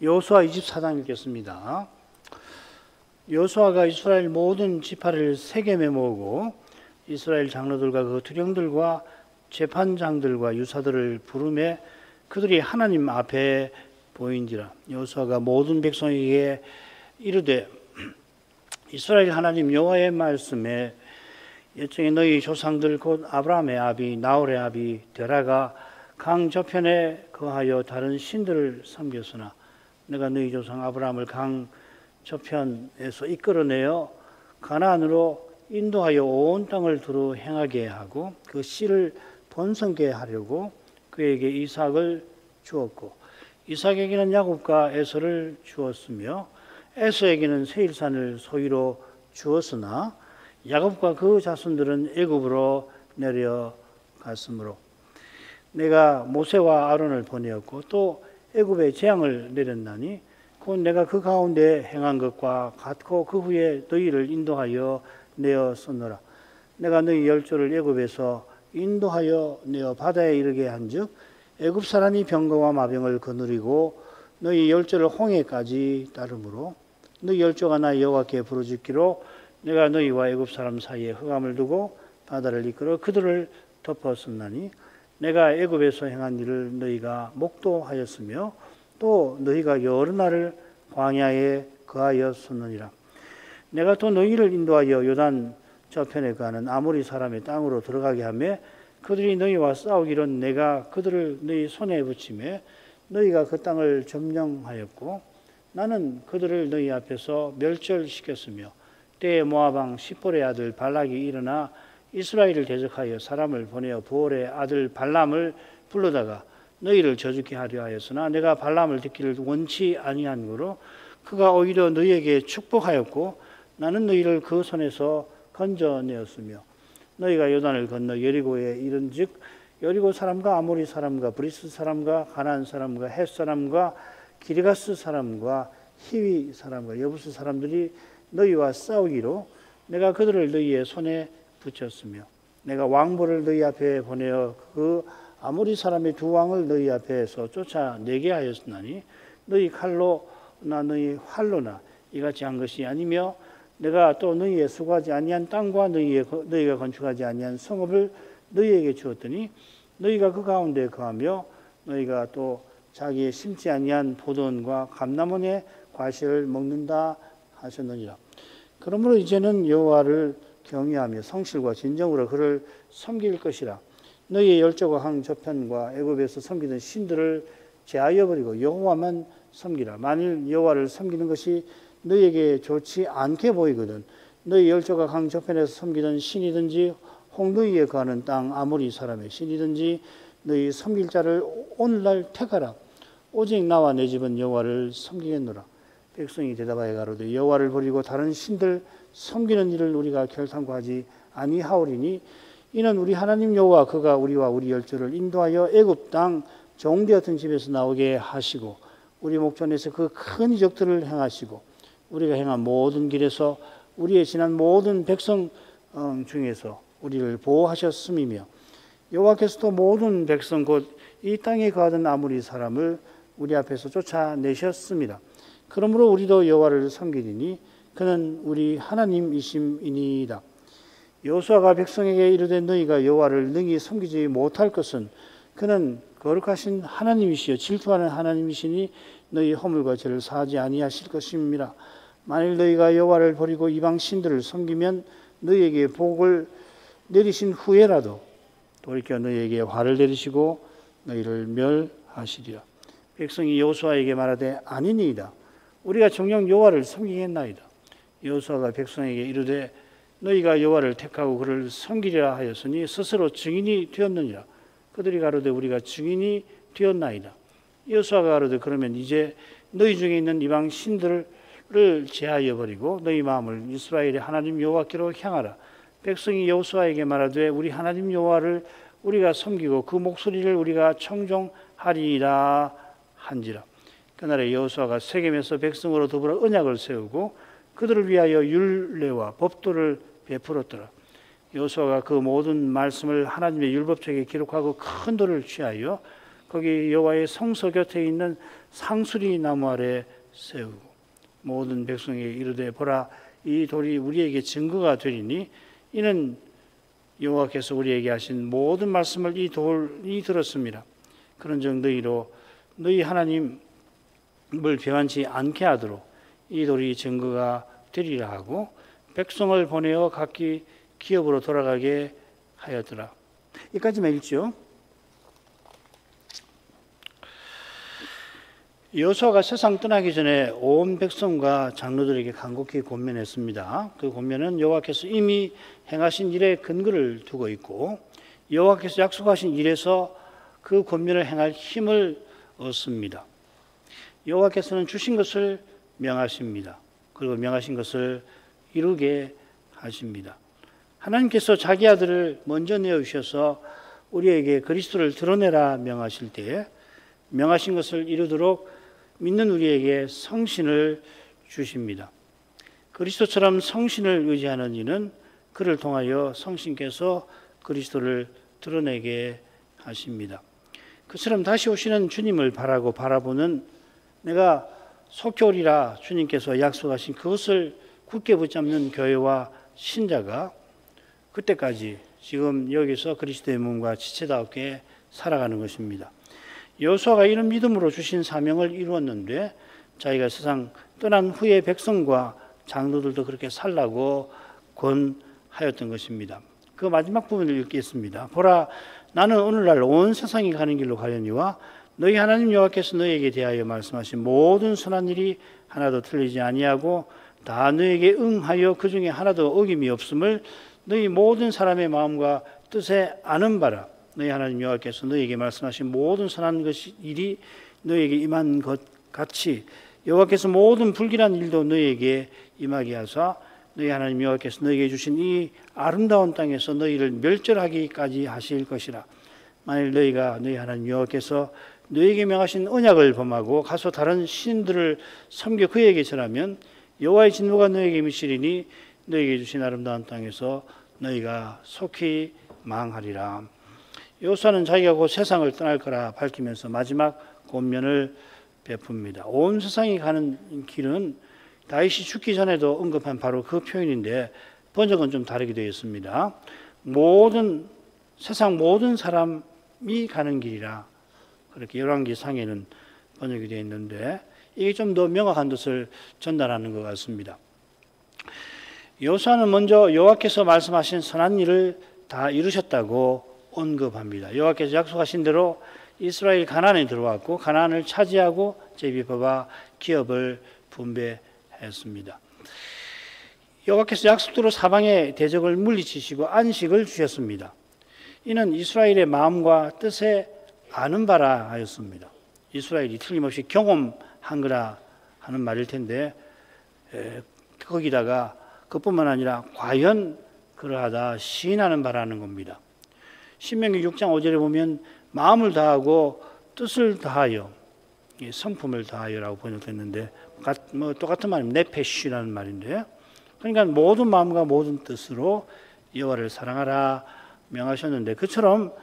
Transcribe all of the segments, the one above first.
여호수아 24장 읽겠습니다. 여호수아가 이스라엘 모든 지파를 세겜에 모으고 이스라엘 장로들과 그 두령들과 재판장들과 유사들을 부르매 그들이 하나님 앞에 보인지라. 여호수아가 모든 백성에게 이르되 이스라엘 하나님 여호와의 말씀에 옛적에 너희 조상들 곧 아브라함의 아비 나홀의 아비 데라가 강 저편에 거하여 다른 신들을 섬겼으나 내가 너희 조상 아브라함을 강 저편에서 이끌어내어 가나안으로 인도하여 온 땅을 두루 행하게 하고 그 씨를 번성케 하려고 그에게 이삭을 주었고 이삭에게는 야곱과 에서를 주었으며 에서에게는 세일산을 소유로 주었으나 야곱과 그 자손들은 애굽으로 내려갔으므로 내가 모세와 아론을 보내었고 또 애굽에 재앙을 내렸나니 곧 내가 그 가운데 행한 것과 같고 그 후에 너희를 인도하여 내어 썼노라. 내가 너희 열조를 애굽에서 인도하여 내어 바다에 이르게 한즉 애굽 사람이 병거와 마병을 거느리고 너희 열조를 홍해까지 따르므로 너희 열조가 나 여호와께 부르짖기로 내가 너희와 애굽 사람 사이에 흑암을 두고 바다를 이끌어 그들을 덮었었나니 내가 애굽에서 행한 일을 너희가 목도하였으며 또 너희가 여러 날을 광야에 거하였었느니라. 내가 또 너희를 인도하여 요단 저편에 가는 아모리 사람의 땅으로 들어가게 하며 그들이 너희와 싸우기로 내가 그들을 너희 손에 붙이매 너희가 그 땅을 점령하였고 나는 그들을 너희 앞에서 멸절시켰으며 때에 모압 왕 시볼의 아들 발락이 일어나 이스라엘을 대적하여 사람을 보내어 보올의 아들 발람을 불러다가 너희를 저주케 하려 하였으나 내가 발람을 듣기를 원치 아니한 거로 그가 오히려 너희에게 축복하였고 나는 너희를 그 손에서 건져내었으며 너희가 요단을 건너 여리고에 이른즉 여리고 사람과 아모리 사람과 브리스 사람과 가나안 사람과 헷 사람과 기르가스 사람과 히위 사람과 여부스 사람들이 너희와 싸우기로 내가 그들을 너희의 손에 붙였으며 내가 왕보를 너희 앞에 보내어 그 아모리 사람의 두 왕을 너희 앞에서 쫓아내게 하였으나니 너희 칼로나 너희 활로나 이같이 한 것이 아니며 내가 또 너희의 수고하지 아니한 땅과 너희가 건축하지 아니한 성읍을 너희에게 주었더니 너희가 그 가운데 거하며 너희가 또 자기의 심지 아니한 포도원과 감람원의 과실을 먹는다 하셨느니라. 그러므로 이제는 여호와를 경외하며 성실과 진정으로 그를 섬길 것이라. 너희의 열조가 강 저편과 애굽에서 섬기던 신들을 제하여 버리고 여호와만 섬기라. 만일 여호와를 섬기는 것이 너희에게 좋지 않게 보이거든 너희 열조가 강 저편에서 섬기던 신이든지 홍너위에 거하는 땅 아모리 사람의 신이든지 너희 섬길 자를 오늘날 택하라. 오직 나와 내 집은 여호와를 섬기겠노라. 백성이 대답하여 가로되 여호와를 버리고 다른 신들 섬기는 일을 우리가 결탄코 하지 아니하오리니 이는 우리 하나님 여호와 그가 우리와 우리 열조를 인도하여 애굽 땅 종되었던 집에서 나오게 하시고 우리 목전에서 그 큰 이적들을 행하시고 우리가 행한 모든 길에서 우리의 지난 모든 백성 중에서 우리를 보호하셨음이며 여호와께서도 모든 백성 곧 이 땅에 거하던 아무리 사람을 우리 앞에서 쫓아내셨습니다. 그러므로 우리도 여호와를 섬기리니 그는 우리 하나님이심이니이다. 여호수아가 백성에게 이르되 너희가 여호와를 능히 섬기지 못할 것은 그는 거룩하신 하나님이시여 질투하는 하나님이시니 너희 허물과 죄를 사하지 아니하실 것입니다. 만일 너희가 여호와를 버리고 이방 신들을 섬기면 너희에게 복을 내리신 후에라도 돌이켜 너희에게 화를 내리시고 너희를 멸하시리라. 백성이 여호수아에게 말하되 아니니이다. 우리가 정녕 여호와를 섬기겠나이다. 여호수아가 백성에게 이르되 너희가 여호와를 택하고 그를 섬기리라 하였으니 스스로 증인이 되었느니라. 그들이 가로되 우리가 증인이 되었나이다. 여호수아가 가로되 그러면 이제 너희 중에 있는 이방 신들을 제하여 버리고 너희 마음을 이스라엘의 하나님 여호와께로 향하라. 백성이 여호수아에게 말하되 우리 하나님 여호와를 우리가 섬기고 그 목소리를 우리가 청종하리라 한지라. 그날에 여호수아가 세겜에서 백성으로 더불어 언약을 세우고 그들을 위하여 율례와 법도를 베풀었더라. 여호수아가 그 모든 말씀을 하나님의 율법책에 기록하고 큰 돌을 취하여 거기 여호와의 성소 곁에 있는 상수리 나무 아래 세우고 모든 백성이 이르되 보라 이 돌이 우리에게 증거가 되리니 이는 여호와께서 우리에게 하신 모든 말씀을 이 돌이 들었습니다. 그런즉 너희로 너희 하나님을 배반치 않게 하도록 이 돌이 증거가 되리라 하고 백성을 보내어 각기 기업으로 돌아가게 하였더라. 여기까지만 읽죠. 여호수아가 세상 떠나기 전에 온 백성과 장로들에게 간곡히 권면했습니다. 그 권면은 여호와께서 이미 행하신 일에 근거를 두고 있고 여호와께서 약속하신 일에서 그 권면을 행할 힘을 얻습니다. 여호와께서는 주신 것을 명하십니다. 그리고 명하신 것을 이루게 하십니다. 하나님께서 자기 아들을 먼저 내어주셔서 우리에게 그리스도를 드러내라 명하실 때에 명하신 것을 이루도록 믿는 우리에게 성신을 주십니다. 그리스도처럼 성신을 의지하는 이는 그를 통하여 성신께서 그리스도를 드러내게 하십니다. 그처럼 다시 오시는 주님을 바라보는 내가 속히 오리라 주님께서 약속하신 그것을 굳게 붙잡는 교회와 신자가 그때까지 지금 여기서 그리스도의 몸과 지체답게 살아가는 것입니다. 여호수아가 이런 믿음으로 주신 사명을 이루었는데 자기가 세상 떠난 후에 백성과 장로들도 그렇게 살라고 권하였던 것입니다. 그 마지막 부분을 읽겠습니다. 보라 나는 오늘날 온 세상이 가는 길로 가려니와 너희 하나님 여호와께서 너희에게 대하여 말씀하신 모든 선한 일이 하나도 틀리지 아니하고 다 너희에게 응하여 그 중에 하나도 어김이 없음을 너희 모든 사람의 마음과 뜻에 아는 바라. 너희 하나님 여호와께서 너희에게 말씀하신 모든 선한 일이 너희에게 임한 것 같이 여호와께서 모든 불길한 일도 너희에게 임하게 하사 너희 하나님 여호와께서 너희에게 주신 이 아름다운 땅에서 너희를 멸절하기까지 하실 것이라. 만일 너희가 너희 하나님 여호와께서 너희에게 명하신 언약을 범하고 가서 다른 신들을 섬겨 그에게 절하면 여호와의 진노가 너희에게 미치리니 너희에게 주신 아름다운 땅에서 너희가 속히 망하리라. 여호수아는 자기가 곧 세상을 떠날 거라 밝히면서 마지막 권면을 베풉니다. 온 세상이 가는 길은 다윗이 죽기 전에도 언급한 바로 그 표현인데 번역은 좀 다르게 되어 있습니다. 세상 모든 사람이 가는 길이라 그렇게 열왕기 상에는 번역이 되어 있는데 이게 좀 더 명확한 뜻을 전달하는 것 같습니다. 여호수아는 먼저 여호와께서 말씀하신 선한 일을 다 이루셨다고 언급합니다. 여호와께서 약속하신 대로 이스라엘 가나안에 들어왔고 가나안을 차지하고 제비법과 기업을 분배했습니다. 여호와께서 약속대로 사방의 대적을 물리치시고 안식을 주셨습니다. 이는 이스라엘의 마음과 뜻에 아는 바라 하였습니다. 이스라엘이 틀림없이 경험한 거라 하는 말일 텐데 거기다가 그뿐만 아니라 과연 그러하다 시인하는 바라는 겁니다. 신명기 6장 5절에 보면 마음을 다하고 뜻을 다하여 성품을 다하여라고 번역됐는데 똑같은 말입니다. 네페시라는 말인데 그러니까 모든 마음과 모든 뜻으로 여호와를 사랑하라 명하셨는데 그처럼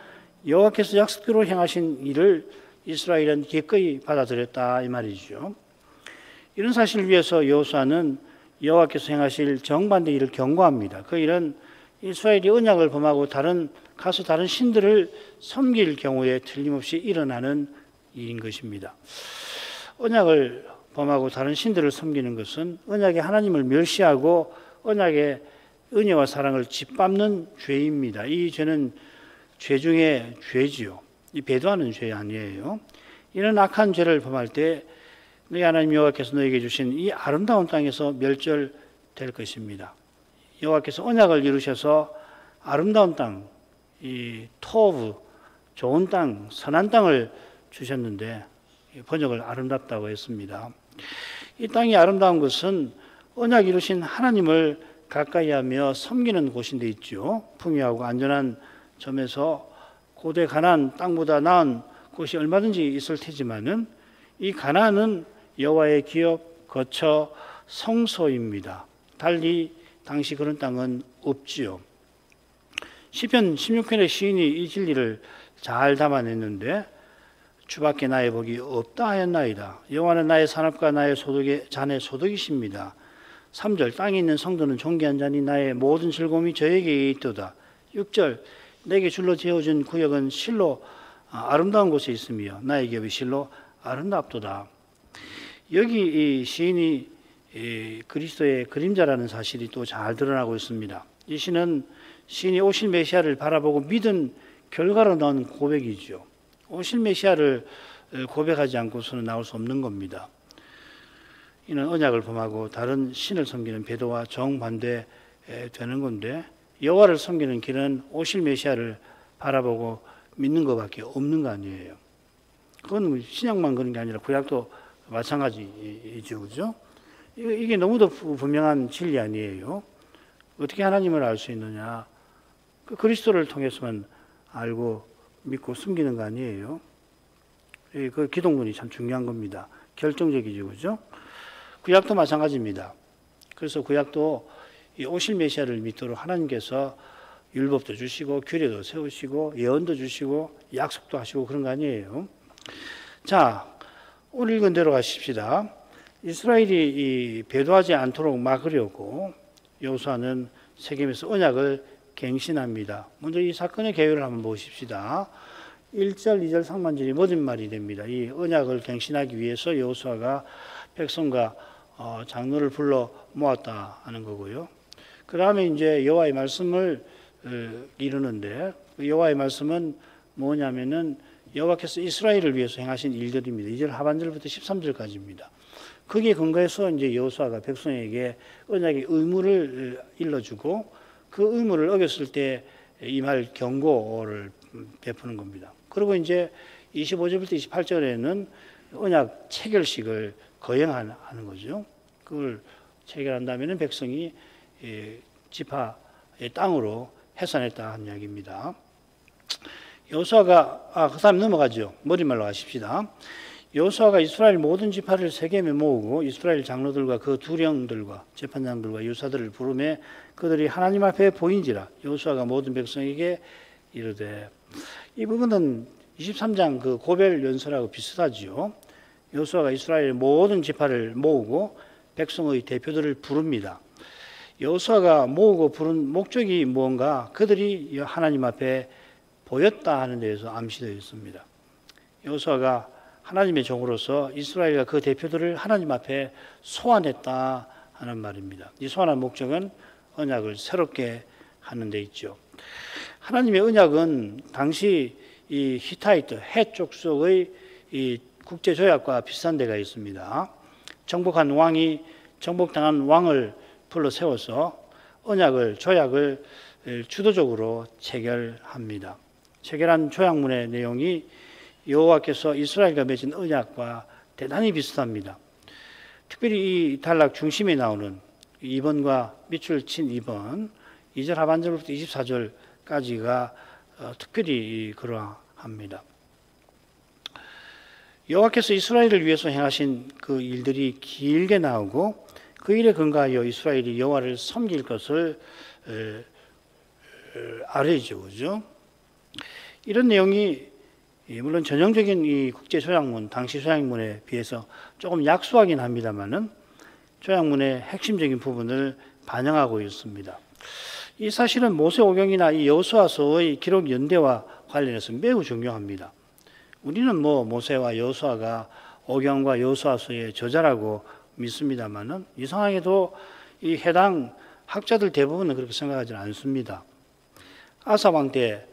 여호와께서 약속대로 행하신 일을 이스라엘은 기꺼이 받아들였다 이 말이죠. 이런 사실을 위해서 여호수아는 여호와께서 행하실 정반대 일을 경고합니다. 그 일은 이스라엘이 언약을 범하고 가서 다른 신들을 섬길 경우에 틀림없이 일어나는 일인 것입니다. 언약을 범하고 다른 신들을 섬기는 것은 언약의 하나님을 멸시하고 언약의 은혜와 사랑을 짓밟는 죄입니다. 이 죄는 죄 중에 죄지요. 이 배도하는 죄 아니에요. 이런 악한 죄를 범할 때 너희 하나님 여호와께서 너에게 주신 이 아름다운 땅에서 멸절될 것입니다. 여호와께서 언약을 이루셔서 아름다운 땅, 이 토브, 좋은 땅, 선한 땅을 주셨는데 번역을 아름답다고 했습니다. 이 땅이 아름다운 것은 언약 이루신 하나님을 가까이하며 섬기는 곳인데 있죠. 풍요하고 안전한 점에서 고대 가나안 땅보다 나은 곳이 얼마든지 있을 테지만은 이 가나안은 여호와의 기업, 거처, 성소입니다. 달리 당시 그런 땅은 없지요. 시편 16편의 시인이 이 진리를 잘 담아냈는데 주밖에 나의 복이 없다 하였나이다. 여호와는 나의 산업과 나의 소득의 잔의 소득이십니다. 3절 땅에 있는 성도는 존귀한 자니 나의 모든 즐거움이 저에게 있도다. 6절 내게 줄로 지어준 구역은 실로 아름다운 곳에 있으며 나의 기업이 실로 아름답도다. 여기 이 시인이 그리스도의 그림자라는 사실이 또 잘 드러나고 있습니다. 이 시는 시인이 오실 메시아를 바라보고 믿은 결과로 나온 고백이죠. 오실 메시아를 고백하지 않고서는 나올 수 없는 겁니다. 이는 언약을 범하고 다른 신을 섬기는 배도와 정반대 되는 건데, 여호와를 섬기는 길은 오실 메시아를 바라보고 믿는 것밖에 없는 거 아니에요. 그건 신약만 그런 게 아니라 구약도 마찬가지죠, 그죠? 이게 너무도 분명한 진리 아니에요. 어떻게 하나님을 알 수 있느냐? 그리스도를 통해서만 알고 믿고 숨기는 거 아니에요. 그 기독론이 참 중요한 겁니다. 결정적이죠, 그죠? 구약도 마찬가지입니다. 그래서 구약도 이 오실 메시아를 믿도록 하나님께서 율법도 주시고 규례도 세우시고 예언도 주시고 약속도 하시고 그런 거 아니에요. 자, 오늘 읽은 대로 가십시다. 이스라엘이 배도하지 않도록 막으려고 여호수아는 세겜에서 언약을 갱신합니다. 먼저 이 사건의 개요를 한번 보십시다. 1절, 2절 상반절이 모든 말이 됩니다. 이 언약을 갱신하기 위해서 여호수아가 백성과 장로를 불러 모았다 하는 거고요. 그 다음에 이제 여호와의 말씀을 이루는데, 여호와의 말씀은 뭐냐면은 여호와께서 이스라엘을 위해서 행하신 일들입니다. 2절 하반절부터 13절까지입니다. 거기에 근거해서 이제 여호수아가 백성에게 언약의 의무를 일러주고 그 의무를 어겼을 때 임할 경고를 베푸는 겁니다. 그리고 이제 25절부터 28절에는 언약 체결식을 거행하는 거죠. 그걸 체결한다면 백성이 지파의 땅으로 해산했다 하는 이야기입니다. 여호수아가 그 다음 넘어가죠. 머리말로 하십시다. 여호수아가 이스라엘 모든 지파를 세겜에 모으고 이스라엘 장로들과 그 두령들과 재판장들과 유사들을 부르매 그들이 하나님 앞에 보인지라. 여호수아가 모든 백성에게 이르되, 이 부분은 23장 그 고벨 연설하고 비슷하지요. 여호수아가 이스라엘 모든 지파를 모으고 백성의 대표들을 부릅니다. 여호수아가 모으고 부른 목적이 무언가, 그들이 하나님 앞에 보였다 하는 데에서 암시되어 있습니다. 여호수아가 하나님의 종으로서 이스라엘과 그 대표들을 하나님 앞에 소환했다 하는 말입니다. 이 소환한 목적은 언약을 새롭게 하는 데 있죠. 하나님의 언약은 당시 이 히타이트 헷 족속의 이 국제 조약과 비슷한 데가 있습니다. 정복당한 왕을 불러 세워서 언약을 조약을 주도적으로 체결합니다. 체결한 조약문의 내용이 여호와께서 이스라엘과 맺은 언약과 대단히 비슷합니다. 특별히 이 단락 중심에 나오는 2번과 밑줄 친 2번, 2절 하반절부터 24절까지가 특별히 그러합니다. 여호와께서 이스라엘을 위해서 행하신 그 일들이 길게 나오고 그 일에 근거하여 이스라엘이 여호와를 섬길 것을 알아야죠, 그죠? 이런 내용이 물론 전형적인 이 국제 조약문, 당시 조약문에 비해서 조금 약소하긴 합니다만은 조약문의 핵심적인 부분을 반영하고 있습니다. 이 사실은 모세오경이나 이 여호수아서의 기록 연대와 관련해서 매우 중요합니다. 우리는 모세와 여호수아가 오경과 여호수아서의 저자라고 믿습니다만은 이상하게도 이 해당 학자들 대부분은 그렇게 생각하지 않습니다. 아사 왕 때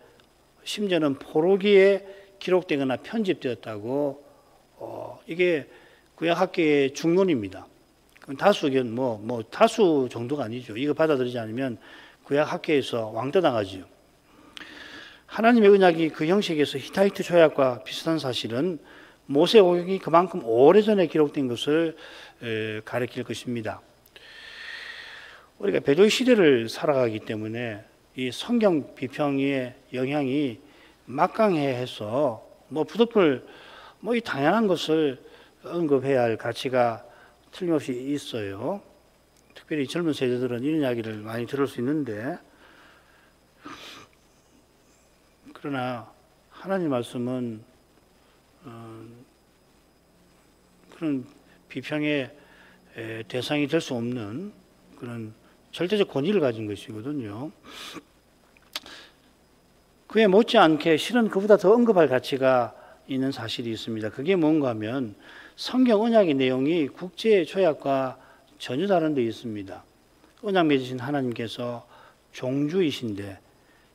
심지어는 포로기에 기록되거나 편집되었다고 이게 구약학계의 중론입니다. 다수 의견 다수 정도가 아니죠. 이거 받아들이지 않으면 구약학계에서 왕따당하지요. 하나님의 언약이 그 형식에서 히타이트 조약과 비슷한 사실은 모세오경이 그만큼 오래전에 기록된 것을 가리킬 것입니다. 우리가 배도의 시대를 살아가기 때문에 이 성경 비평의 영향이 막강해서 부득불 이 당연한 것을 언급해야 할 가치가 틀림없이 있어요. 특별히 젊은 세대들은 이런 이야기를 많이 들을 수 있는데, 그러나 하나님 말씀은 그런 비평의 대상이 될 수 없는 그런 절대적 권위를 가진 것이거든요. 그에 못지않게 실은 그보다 더 언급할 가치가 있는 사실이 있습니다. 그게 뭔가 하면 성경 언약의 내용이 국제 조약과 전혀 다른 데 있습니다. 언약 맺으신 하나님께서 종주이신데,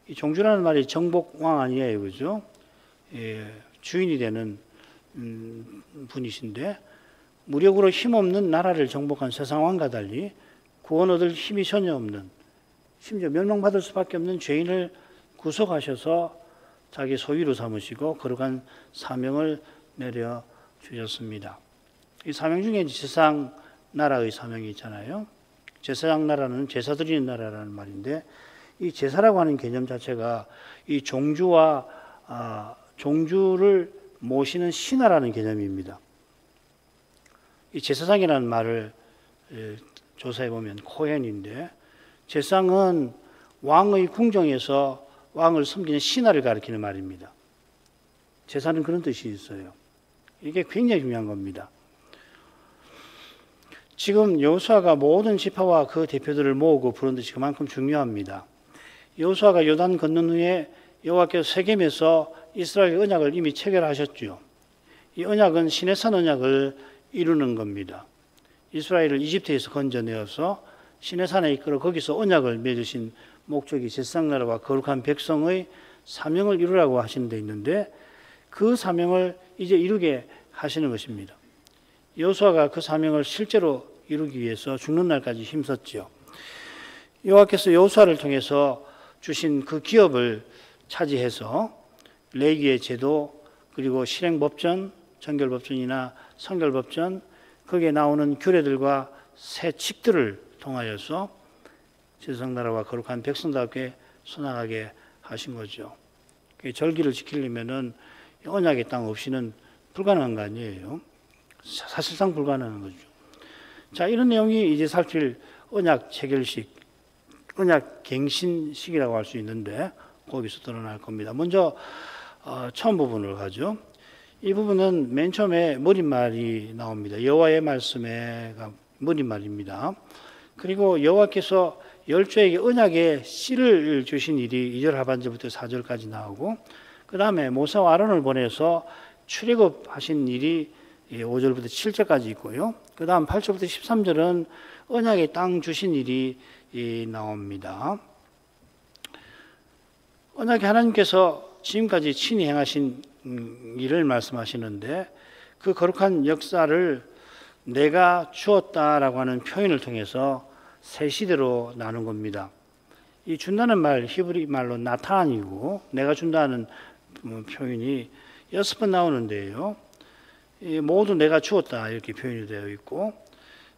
이 종주라는 말이 정복왕 아니에요, 그죠? 주인이 되는 분이신데, 무력으로 힘없는 나라를 정복한 세상 왕과 달리 구원 얻을 힘이 전혀 없는, 심지어 멸망받을 수밖에 없는 죄인을 구속하셔서 자기 소유로 삼으시고 거룩한 사명을 내려 주셨습니다. 이 사명 중에 제사장 나라의 사명이 있잖아요. 제사장 나라는 제사 드리는 나라라는 말인데, 이 제사라고 하는 개념 자체가 이 종주와 종주를 모시는 신하라는 개념입니다. 이 제사장이라는 말을 조사해 보면 코헨인데, 제사장은 왕의 궁정에서 왕을 섬기는 신하를 가리키는 말입니다. 제사는 그런 뜻이 있어요. 이게 굉장히 중요한 겁니다. 지금 여호수아가 모든 지파와 그 대표들을 모으고 부른 것이 그만큼 중요합니다. 여호수아가 요단 건넌 후에 여호와께서 세겜에서 이스라엘 언약을 이미 체결하셨죠. 이 언약은 시내산 언약을 이루는 겁니다. 이스라엘을 이집트에서 건져내어서 시내산에 이끌어 거기서 언약을 맺으신 목적이 제사장 나라와 거룩한 백성의 사명을 이루라고 하시는 데 있는데, 그 사명을 이제 이루게 하시는 것입니다. 여호수아가 그 사명을 실제로 이루기 위해서 죽는 날까지 힘썼죠. 여호와께서 여호수아를 통해서 주신 그 기업을 차지해서 레위기의 제도, 그리고 실행법전, 정결법전이나 성결법전, 거기에 나오는 규례들과 새 칙들을 통하여서 제사장 나라와 거룩한 백성답게 선악하게 하신 거죠. 절기를 지키려면은 언약의 땅 없이는 불가능한 거 아니에요. 사실상 불가능한 거죠. 자, 이런 내용이 이제 살필 언약 체결식, 언약 갱신식이라고 할 수 있는데, 거기서 드러날 겁니다. 먼저 처음 부분을 가죠. 이 부분은 맨 처음에 머릿말이 나옵니다. 여호와의 말씀에가 머릿말입니다. 그리고 여호와께서 열조에게 언약의 씨를 주신 일이 2절 하반절부터 4절까지 나오고, 그 다음에 모세와 아론을 보내서 출애굽하신 일이 5절부터 7절까지 있고요. 그 다음 8절부터 13절은 언약의 땅 주신 일이 나옵니다. 언약의 하나님께서 지금까지 친히 행하신 일을 말씀하시는데, 그 거룩한 역사를 내가 주었다라고 하는 표현을 통해서 세 시대로 나눈 겁니다. 이 준다는 말 히브리 말로 나탄이고, 내가 준다는 표현이 6번 나오는데요. 모두 내가 주었다 이렇게 표현이 되어 있고,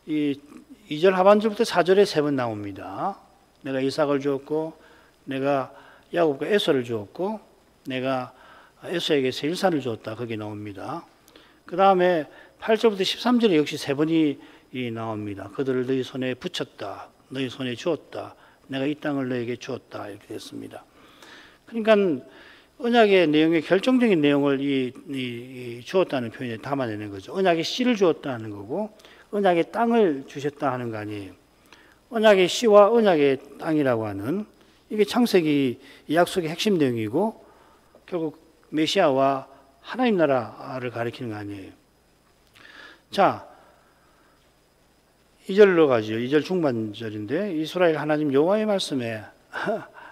이 2절 하반절부터 4절에 3번 나옵니다. 내가 이삭을 주었고, 내가 야곱과 에서를 주었고, 내가 에서에게 세일산을 주었다, 거기 나옵니다. 그 다음에 8절부터 13절에 역시 3번이 나옵니다. 그들을 너희 손에 붙였다, 너희 손에 주었다, 내가 이 땅을 너에게 주었다, 이렇게 됐습니다. 그러니까 언약의 내용의 결정적인 내용을 주었다는 표현에 담아내는 거죠. 언약의 씨를 주었다는 거고, 언약의 땅을 주셨다 하는 거 아니에요. 언약의 씨와 언약의 땅이라고 하는, 이게 창세기 약속의 핵심 내용이고, 결국 메시아와 하나님 나라를 가리키는 거 아니에요. 자, 2절로 가죠. 2절 중반절인데, 이스라엘 하나님 여호와의 말씀에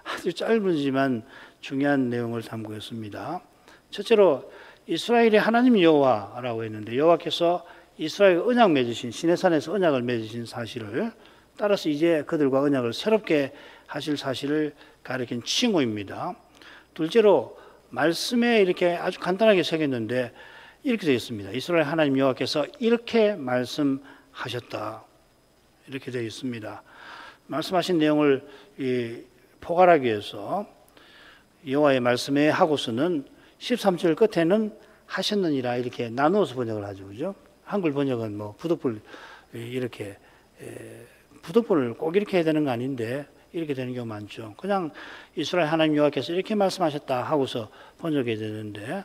아주 짧은지만 중요한 내용을 담고 있습니다. 첫째로 이스라엘의 하나님 여호와라고 했는데, 여호와께서 이스라엘 언약 맺으신, 시내산에서 언약을 맺으신 사실을, 따라서 이제 그들과 언약을 새롭게 하실 사실을 가리킨 칭호입니다. 둘째로 말씀에 이렇게 아주 간단하게 새겼는데 이렇게 되어 있습니다. 이스라엘 하나님 여호와께서 이렇게 말씀하셨다, 이렇게 되어 있습니다. 말씀하신 내용을 포괄하기 위해서 여호와의 말씀에 하고서는 13절 끝에는 하셨느니라 이렇게 나누어서 번역을 하죠, 그죠? 한글 번역은 뭐 부득불 이렇게 부득불을 꼭 이렇게 해야 되는 거 아닌데 이렇게 되는 경우 많죠. 그냥 이스라엘 하나님 여호와께서 이렇게 말씀하셨다 하고서 번역해야 되는데,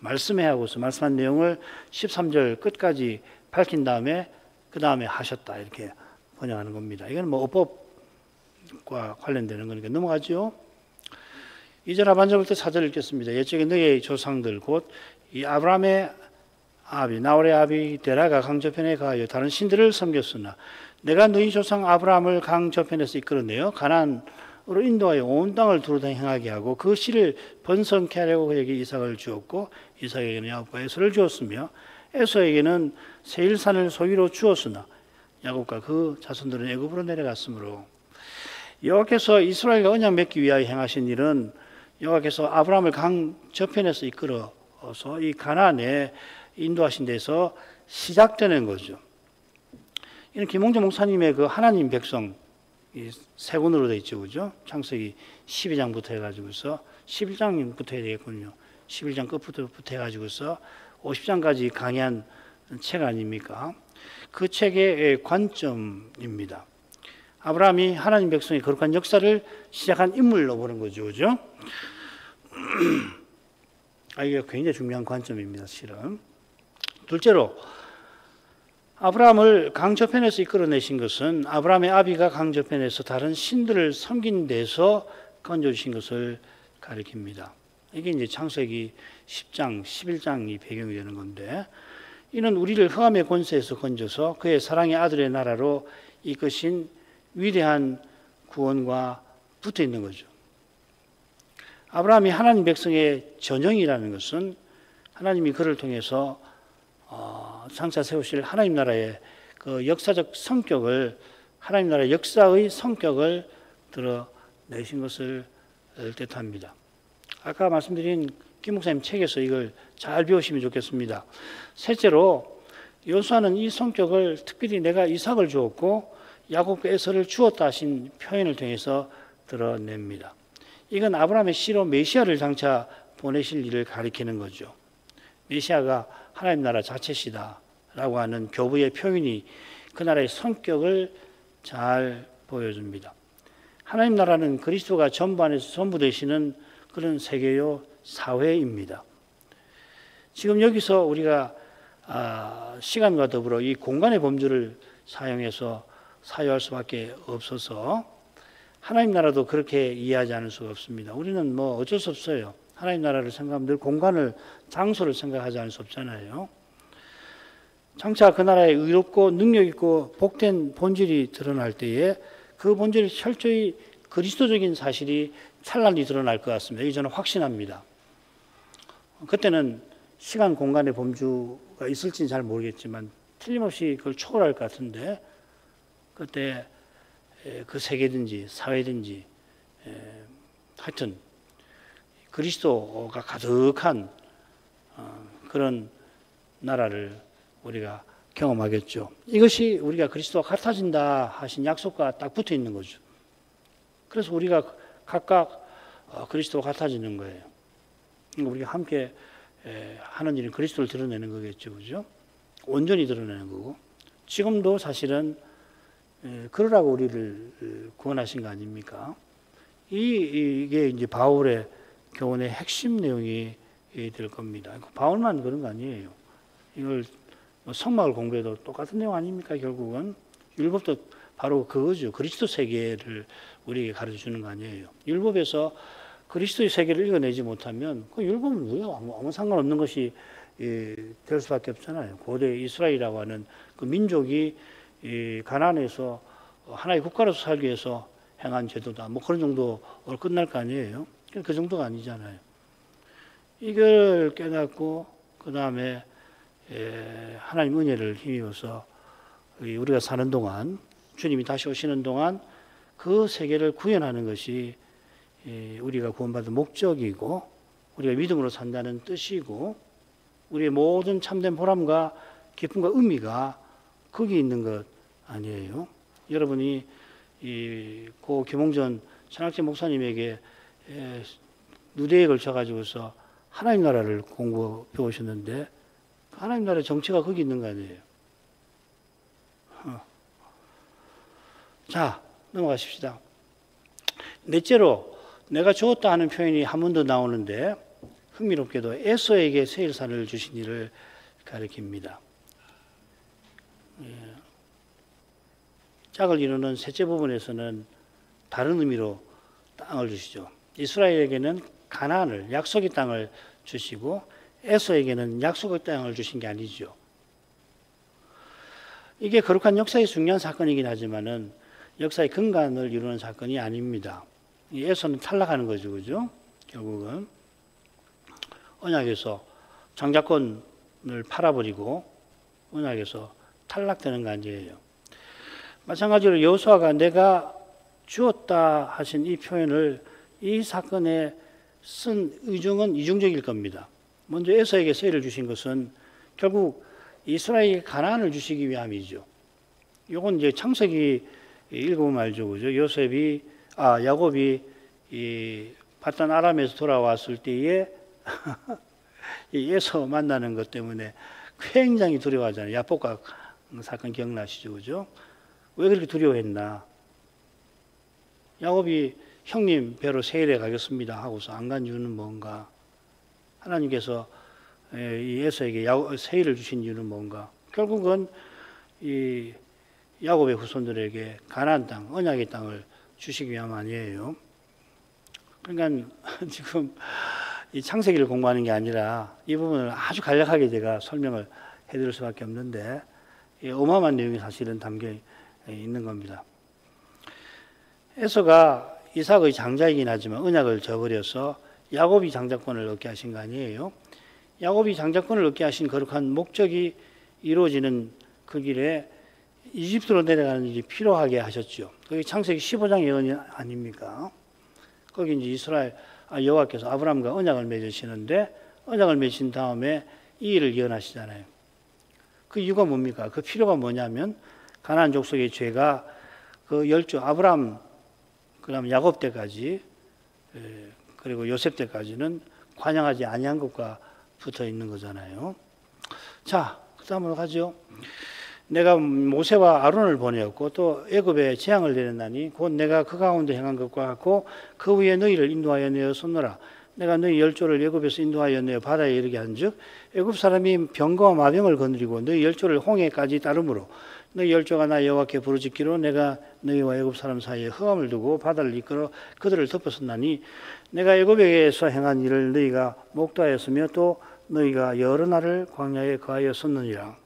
말씀해 하고서 말씀한 내용을 13절 끝까지 밝힌 다음에 그 다음에 하셨다 이렇게 번역하는 겁니다. 이건 뭐 어법과 관련되는 거니까 넘어가죠. 2절 하반절부터 4절 읽겠습니다. 옛적에 너의 조상들 곧 이 아브라함의 아비 나홀의 아비 데라가 강 저편에 가하여 다른 신들을 섬겼으나 내가 너희 조상 아브라함을 강 저편에서 이끌어내어 가나안으로 인도하여 온 땅을 두루 다 행하게 하고 그 씨를 번성케 하려고 그에게 이삭을 주었고 이삭에게는 야곱과 에서를 주었으며 에서에게는 세일산을 소유로 주었으나 야곱과 그 자손들은 애굽으로 내려갔으므로 여호와께서 이스라엘과 언약 맺기 위하여 행하신 일은 여호와께서 아브라함을 강 저편에서 이끌어서 이 가나안에 인도하신 데서 시작되는 거죠. 이는 김홍재 목사님의 그 하나님 백성 세 권으로 되어 있죠, 그죠? 창세기 12장부터 해가지고서 11장부터 해야 되겠군요. 11장 끝부터 해가지고서 50장까지 강의한 책 아닙니까? 그 책의 관점입니다. 아브라함이 하나님 백성의 거룩한 역사를 시작한 인물로 보는 거죠, 그죠? 이게 굉장히 중요한 관점입니다, 실은. 둘째로 아브라함을 강 저편에서 이끌어내신 것은 아브라함의 아비가 강 저편에서 다른 신들을 섬긴 데서 건져주신 것을 가리킵니다. 이게 이제 창세기 10장, 11장이 배경이 되는 건데 이는 우리를 흑암의 권세에서 건져서 그의 사랑의 아들의 나라로 이끄신 위대한 구원과 붙어 있는 거죠. 아브라함이 하나님 백성의 전형이라는 것은 하나님이 그를 통해서 장차 세우실 하나님 나라의 그 역사적 성격을 하나님 나라의 역사의 성격을 드러내신 것을 뜻합니다. 아까 말씀드린 김 목사님 책에서 이걸 잘 배우시면 좋겠습니다. 셋째로 여호수아는 이 성격을 특별히 내가 이삭을 주었고 야곱과 에서를 주었다 하신 표현을 통해서 드러냅니다. 이건 아브라함의 씨로 메시아를 장차 보내실 일을 가리키는 거죠. 메시아가 하나님 나라 자체시다라고 하는 교부의 표현이 그 나라의 성격을 잘 보여줍니다. 하나님 나라는 그리스도가 전부 안에서 전부 되시는 그런 세계요 사회입니다. 지금 여기서 우리가 시간과 더불어 이 공간의 범주를 사용해서 사유할 수밖에 없어서 하나님 나라도 그렇게 이해하지 않을 수가 없습니다. 우리는 뭐 어쩔 수 없어요. 하나님 나라를 생각하면 늘 공간을, 장소를 생각하지 않을 수 없잖아요. 장차 그 나라의 의롭고 능력 있고 복된 본질이 드러날 때에 그 본질이 철저히 그리스도적인 사실이 찬란히 드러날 것 같습니다. 이게 저는 확신합니다. 그때는 시간 공간의 범주가 있을지는 잘 모르겠지만 틀림없이 그걸 초월할 것 같은데 그때 그 세계든지 사회든지 하여튼 그리스도가 가득한 그런 나라를 우리가 경험하겠죠. 이것이 우리가 그리스도와 같아진다 하신 약속과 딱 붙어 있는 거죠. 그래서 우리가 각각 그리스도와 같아지는 거예요. 우리가 함께 하는 일은 그리스도를 드러내는 거겠죠, 그죠? 온전히 드러내는 거고. 지금도 사실은 그러라고 우리를 구원하신 거 아닙니까? 이게 이제 바울의 교훈의 핵심 내용이 될 겁니다. 바울만 그런 거 아니에요. 이걸 성막을 공부해도 똑같은 내용 아닙니까? 결국은 율법도 바로 그거죠. 그리스도 세계를 우리에게 가르쳐 주는 거 아니에요. 율법에서 그리스도의 세계를 읽어내지 못하면 그 율법은 왜 아무 상관없는 것이 될 수밖에 없잖아요. 고대 이스라엘이라고 하는 그 민족이 가나안에서 하나의 국가로서 살기 위해서 행한 제도다. 뭐 그런 정도로 끝날 거 아니에요. 그 정도가 아니잖아요. 이걸 깨닫고 그 다음에 하나님 은혜를 힘입어서 우리가 사는 동안 주님이 다시 오시는 동안 그 세계를 구현하는 것이 우리가 구원받은 목적이고 우리가 믿음으로 산다는 뜻이고 우리의 모든 참된 보람과 기쁨과 의미가 거기 있는 것 아니에요. 여러분이 고 김홍전 천학재 목사님에게 누대에 걸쳐가지고서 하나님 나라를 배우셨는데 하나님 나라의 정체가 거기 있는 거 아니에요. 자, 넘어가십시다. 넷째로 내가 주었다 하는 표현이 한 번 더 나오는데 흥미롭게도 에서에게 세일산을 주신 일을 가리킵니다. 짝을 이루는 셋째 부분에서는 다른 의미로 땅을 주시죠. 이스라엘에게는 가나안을, 약속의 땅을 주시고 에서에게는 약속의 땅을 주신 게 아니죠. 이게 거룩한 역사의 중요한 사건이긴 하지만은 역사의 근간을 이루는 사건이 아닙니다. 에서는 탈락하는 거죠, 그죠? 결국은 언약에서 장자권을 팔아버리고 언약에서 탈락되는 관계예요. 마찬가지로 여호수아가 내가 주었다 하신 이 표현을 이 사건에 쓴 의중은 이중적일 겁니다. 먼저 에서에게 세일을 주신 것은 결국 이스라엘에게 가나안을 주시기 위함이죠. 이건 이제 창세기 읽어보면 알죠, 그죠? 야곱이 이 바단 아람에서 돌아왔을 때에 이 에서 만나는 것 때문에 굉장히 두려워하잖아요. 야복각 사건 기억나시죠, 그죠? 왜 그렇게 두려워했나? 야곱이 형님 배로 세일해 가겠습니다 하고서 안 간 이유는 뭔가? 하나님께서 이 에서에게 세일을 주신 이유는 뭔가? 결국은 이 야곱의 후손들에게 가나안 땅, 언약의 땅을 주시기 위함 아니에요. 그러니까 지금 이 창세기를 공부하는 게 아니라 이 부분을 아주 간략하게 제가 설명을 해드릴 수밖에 없는데 어마어마한 내용이 사실은 담겨 있는 겁니다. 에서가 이삭의 장자이긴 하지만 언약을 저버려서 야곱이 장자권을 얻게 하신 거 아니에요. 야곱이 장자권을 얻게 하신 거룩한 목적이 이루어지는 그 길에 이집트로 내려가는 일이 필요하게 하셨죠. 그게 창세기 15장 예언이 아닙니까? 거기 이제 여호와께서 아브라함과 언약을 맺으시는데 언약을 맺으신 다음에 이 일을 예언하시잖아요. 그 이유가 뭡니까? 그 필요가 뭐냐면 가나안 족속의 죄가 그 열조 아브라함 그다음 야곱 때까지 그리고 요셉 때까지는 관양하지 아니한 것과 붙어 있는 거잖아요. 자, 그다음으로 가죠. 내가 모세와 아론을 보내었고 또 애굽에 재앙을 내렸나니 곧 내가 그 가운데 행한 것과 같고 그 위에 너희를 인도하여 내어 쏟노라. 내가 너희 열조를 애굽에서 인도하여 내어 바다에 이르게 한즉 애굽 사람이 병거와 마병을 거느리고 너희 열조를 홍해까지 따르므로 너희 열조가 나 여호와께 부르짖기로 내가 너희와 애굽 사람 사이에 흑암을 두고 바다를 이끌어 그들을 덮었었나니 내가 애굽에서 행한 일을 너희가 목도하였으며 또 너희가 여러 날을 광야에 거하였었느니라.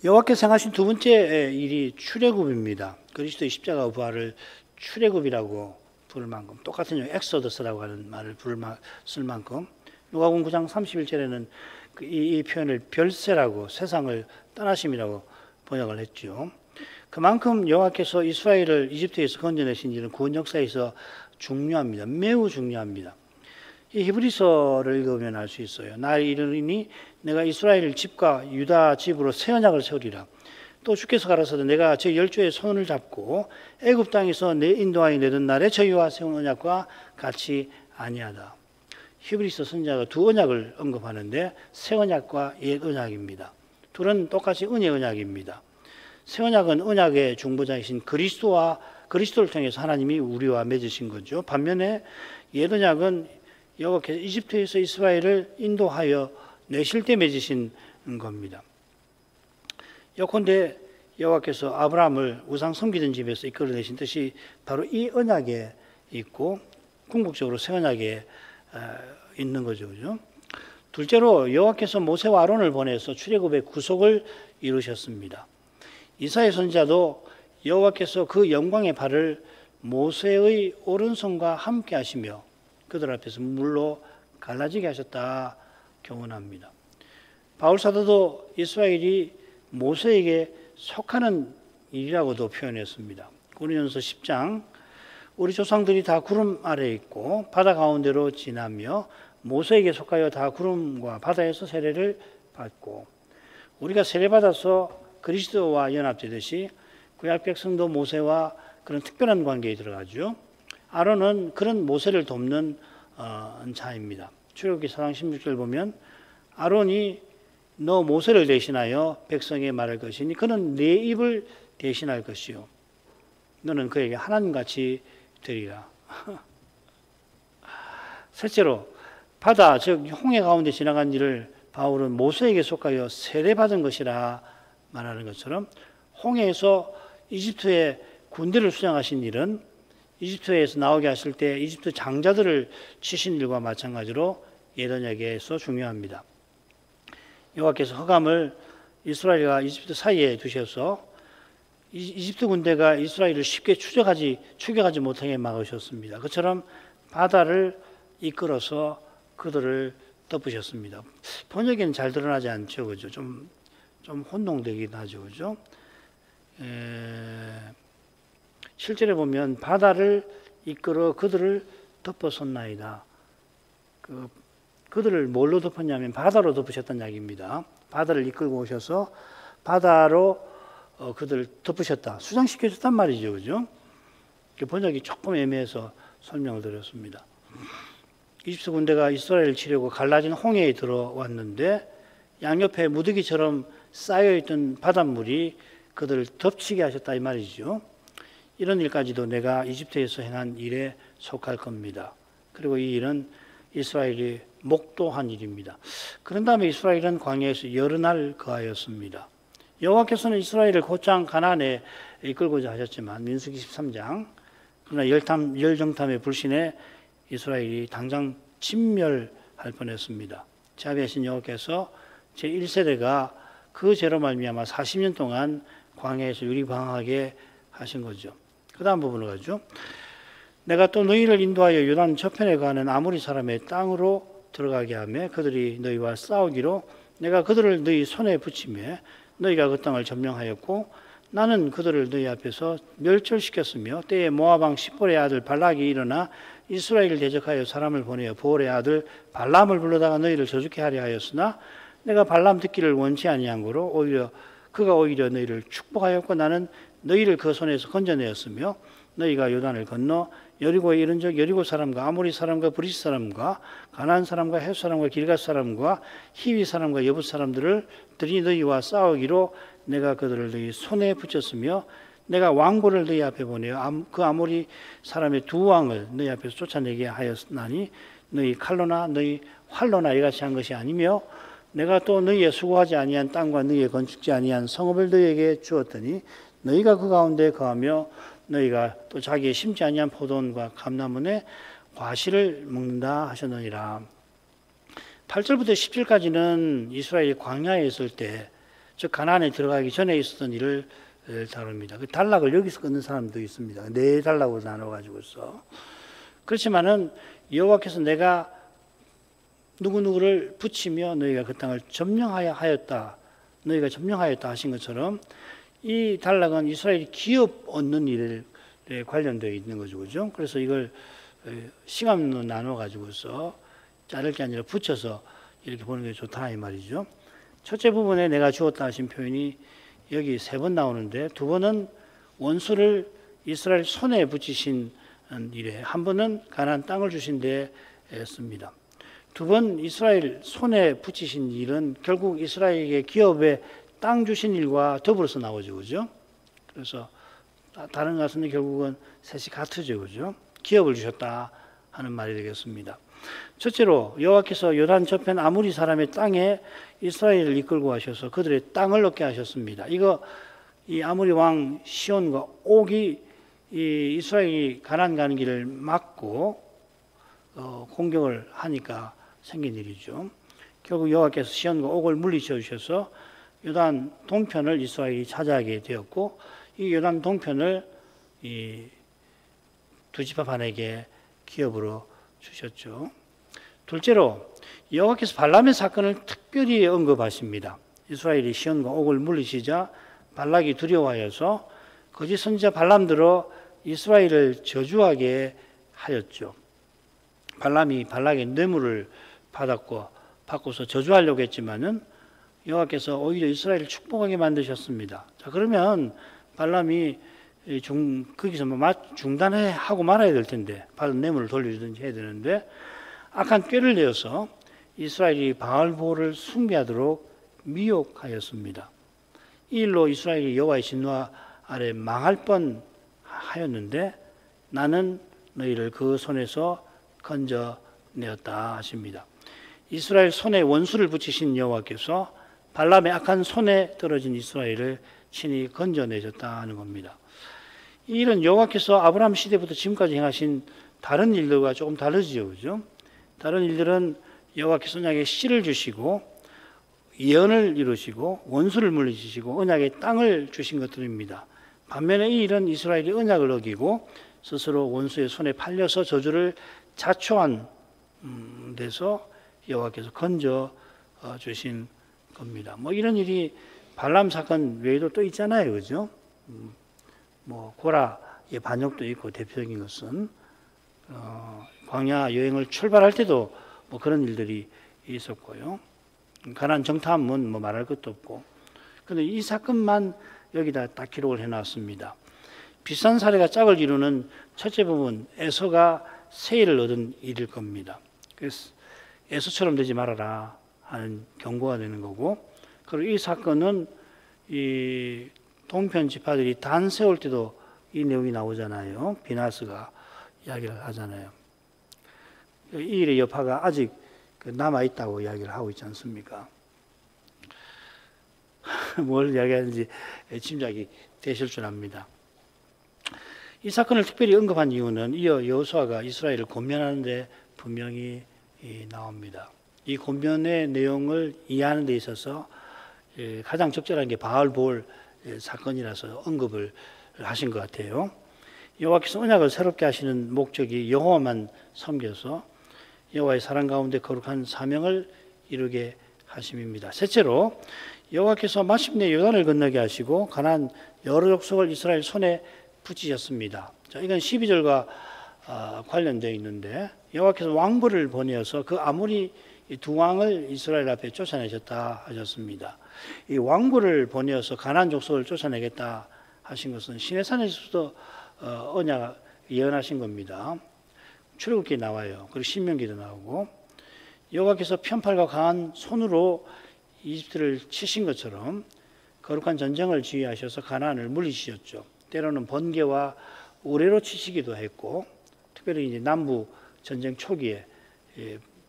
여호와께서 행하신 두 번째 일이 출애굽입니다. 그리스도의 십자가 부활을 출애굽이라고 부를 만큼 똑같은 엑소더스라고 하는 말을 쓸 만큼 누가복음 9장 31절에는 이 표현을 별세라고 세상을 떠나심이라고 번역을 했죠. 그만큼 여호와께서 이스라엘을 이집트에서 건져내신 일은 구원 역사에서 중요합니다. 매우 중요합니다. 이 히브리서를 읽으면 알 수 있어요. 날 이르니 내가 이스라엘 집과 유다 집으로 새 언약을 세우리라. 또 주께서 가라사대 내가 제 열조의 손을 잡고 애굽 땅에서 내 인도하여 내던 날에 저희와 세운 언약과 같이 아니하다. 히브리서 선지자가 두 언약을 언급하는데 새 언약과 옛 언약입니다. 둘은 똑같이 은혜 언약입니다. 새 언약은 언약의 중보자이신 그리스도를 통해서 하나님이 우리와 맺으신 거죠. 반면에 옛 언약은 여호와께서 이집트에서 이스라엘을 인도하여 내실 때 맺으신 겁니다. 예컨대 여호와께서 아브라함을 우상 섬기던 집에서 이끌어내신 뜻이 바로 이 언약에 있고 궁극적으로 새 언약에 있는 거죠, 그죠? 둘째로 여호와께서 모세와 아론을 보내서 출애굽의 구속을 이루셨습니다. 이사야 선지자도 여호와께서 그 영광의 발을 모세의 오른손과 함께 하시며 그들 앞에서 물로 갈라지게 하셨다 교훈합니다. 바울 사도도 이스라엘이 모세에게 속하는 일이라고도 표현했습니다. 고린도전서 10장 우리 조상들이 다 구름 아래에 있고 바다 가운데로 지나며 모세에게 속하여 다 구름과 바다에서 세례를 받고 우리가 세례받아서 그리스도와 연합되듯이 구약 백성도 모세와 그런 특별한 관계에 들어가죠. 아론은 그런 모세를 돕는 자입니다. 출애굽기 4장 16절 보면 아론이 너 모세를 대신하여 백성에게 말할 것이니 그는 내 입을 대신할 것이요 너는 그에게 하나님같이 되리라. 셋째로 바다 즉 홍해 가운데 지나간 일을 바울은 모세에게 속하여 세례받은 것이라 말하는 것처럼 홍해에서 이집트의 군대를 수장하신 일은 이집트에서 나오게 하실 때 이집트 장자들을 치신 일과 마찬가지로 예언에게서 중요합니다. 여호와께서 흑암을 이스라엘과 이집트 사이에 두셔서 이집트 군대가 이스라엘을 쉽게 추격하지 못하게 막으셨습니다. 그처럼 바다를 이끌어서 그들을 덮으셨습니다. 번역에는 잘 드러나지 않죠, 그죠? 좀 혼동되긴 하죠, 그죠? 실제로 보면 바다를 이끌어 그들을 덮어섰나이다. 그들을 뭘로 덮었냐면 바다로 덮으셨다는 이야기입니다. 바다를 이끌고 오셔서 바다로 그들을 덮으셨다. 수장시켜줬단 말이죠, 그죠? 번역이 조금 애매해서 설명을 드렸습니다. 이집트 군대가 이스라엘을 치려고 갈라진 홍해에 들어왔는데 양옆에 무더기처럼 쌓여있던 바닷물이 그들을 덮치게 하셨다 이 말이죠. 이런 일까지도 내가 이집트에서 행한 일에 속할 겁니다. 그리고 이 일은 이스라엘이 목도한 일입니다. 그런 다음에 이스라엘은 광야에서 여러 날 거하였습니다. 여호와께서는 이스라엘을 곧장 가나안에 이끌고자 하셨지만 민수기 13장 그러나 열정탐의 불신에 이스라엘이 당장 진멸할 뻔했습니다. 자비하신 여호와께서 제1세대가 그 죄로 말미암아 40년 동안 광야에서 유리방황하게 하신 거죠. 그 다음 부분을 가죠. 내가 또 너희를 인도하여 요단 저편에 가는 아모리 사람의 땅으로 들어가게 하며 그들이 너희와 싸우기로 내가 그들을 너희 손에 붙이며 너희가 그 땅을 점령하였고 나는 그들을 너희 앞에서 멸절시켰으며 때에 모압 왕 십볼의 아들 발락이 일어나 이스라엘을 대적하여 사람을 보내어 보올의 아들 발람을 불러다가 너희를 저주케 하려 하였으나 내가 발람 듣기를 원치 아니한 거로 그가 오히려 너희를 축복하였고 나는 너희를 그 손에서 건져내었으며 너희가 요단을 건너 여리고에 이른 적 여리고 사람과 아모리 사람과 브리스 사람과 가나안 사람과 헷 사람과 길갓 사람과 히위 사람과 여붓 사람들이 너희와 싸우기로 내가 그들을 너희 손에 붙였으며 내가 왕고를 너희 앞에 보내어 그 아모리 사람의 두 왕을 너희 앞에서 쫓아내게 하였나니 너희 칼로나 너희 활로나 이같이 한 것이 아니며 내가 또 너희의 수고하지 아니한 땅과 너희의 건축지 아니한 성읍을 너희에게 주었더니 너희가 그 가운데 거하며 너희가 또 자기의 심지 아니한 포도원과 감나무에 과실을 먹는다 하셨느니라. 8절부터 10절까지는 이스라엘이 광야에 있을 때 즉 가나안에 들어가기 전에 있었던 일을 다룹니다. 그 단락을 여기서 끊는 사람도 있습니다. 네 단락으로 나눠가지고서. 그렇지만은 여호와께서 내가 누구누구를 붙이며 너희가 그 땅을 점령하였다. 너희가 점령하였다 하신 것처럼 이 단락은 이스라엘이 기업 얻는 일에 관련되어 있는 거죠. 그죠? 그래서 이걸 시간으로 나눠가지고서 자를 게 아니라 붙여서 이렇게 보는 게 좋다 이 말이죠. 첫째 부분에 내가 주었다 하신 표현이 여기 3번 나오는데 2번은 원수를 이스라엘 손에 붙이신 일에 한 번은 가나안 땅을 주신 데 씁니다. 2번 이스라엘 손에 붙이신 일은 결국 이스라엘에게 기업에 땅 주신 일과 더불어서 나오죠. 그죠? 그래서 다른 가수는 결국은 셋이 같으죠. 그죠? 기업을 주셨다 하는 말이 되겠습니다. 첫째로 여호와께서 요단 저편 아모리 사람의 땅에 이스라엘을 이끌고 가셔서 그들의 땅을 얻게 하셨습니다. 이 아모리 왕 시온과 옥이 이 이스라엘이 가나안 가는 길을 막고 공격을 하니까 생긴 일이죠. 결국 여호와께서 시온과 옥을 물리쳐 주셔서 요단 동편을 이스라엘이 차지하게 되었고 이 요단 동편을 이 두 지파 반에게 기업으로 주셨죠. 둘째로 여호와께서 발람의 사건을 특별히 언급하십니다. 이스라엘이 시온과 옥을 물리치자 발락이 두려워하여서 거짓 선지자 발람들어 이스라엘을 저주하게 하였죠. 발람이 발락의 뇌물을 받고서 저주하려고 했지만은 여호와께서 오히려 이스라엘을 축복하게 만드셨습니다. 자, 그러면 발람이 거기서 중단하고 말아야 될 텐데, 받은 뇌물을 돌려주든지 해야 되는데, 악한 꾀를 내어서 이스라엘이 바알보를 숭배하도록 미혹하였습니다. 이 일로 이스라엘이 여호와의 진노 아래 망할 뻔하였는데 나는 너희를 그 손에서 건져내었다 내었다 하십니다. 이스라엘 손에 원수를 붙이신 여호와께서 발람의 악한 손에 떨어진 이스라엘을 친히 건져내셨다 하는 겁니다. 이 일은 여호와께서 아브라함 시대부터 지금까지 행하신 다른 일들과 조금 다르지요, 그죠? 다른 일들은 여호와께서 언약에 씨를 주시고 예언을 이루시고 원수를 물리치시고 언약의 땅을 주신 것들입니다. 반면에 이 일은 이스라엘이 언약을 어기고 스스로 원수의 손에 팔려서 저주를 자초한 데서 여호와께서 건져 주신 겁니다. 뭐 이런 일이 발람 사건 외에도 또 있잖아요, 그죠? 뭐 고라의 반역도 있고 대표적인 것은 광야 여행을 출발할 때도 뭐 그런 일들이 있었고요. 가나안 정탐은 뭐 말할 것도 없고. 그런데 이 사건만 여기다 딱 기록을 해놨습니다. 비슷한 사례가 짝을 이루는 첫째 부분, 에서가 세일을 얻은 일일 겁니다. 그래서 에서처럼 되지 말아라 하는 경고가 되는 거고, 그리고 이 사건은 이 동편 지파들이 단 세울 때도 이 내용이 나오잖아요. 비나스가 이야기를 하잖아요. 이 일의 여파가 아직 남아있다고 이야기를 하고 있지 않습니까? 뭘 이야기하는지 짐작이 되실 줄 압니다. 이 사건을 특별히 언급한 이유는 이어 여호수아가 이스라엘을 권면하는데 분명히 나옵니다. 이 권면의 내용을 이해하는 데 있어서 가장 적절한 게 바알볼 사건이라서 언급을 하신 것 같아요. 여호와께서 언약을 새롭게 하시는 목적이 여호와만 섬겨서 여호와의 사랑 가운데 거룩한 사명을 이루게 하심입니다. 셋째로 여호와께서 마침내 요단을 건너게 하시고 가나안 여러 족속을 이스라엘 손에 붙이셨습니다. 자, 이건 12절과 관련되어 있는데 여호와께서 왕부를 보내어서 그 아모리 두 왕을 이스라엘 앞에 쫓아내셨다 하셨습니다. 이 왕부를 보내어서 가나안 족속을 쫓아내겠다 하신 것은 시내산에서도 언약 예언하신 겁니다. 출애굽기에 나와요. 그리고 신명기도 나오고 여호와께서 편팔과 강한 손으로 이집트를 치신 것처럼 거룩한 전쟁을 지휘하셔서 가나안을 물리치셨죠. 때로는 번개와 우레로 치시기도 했고, 특별히 이제 남부 전쟁 초기에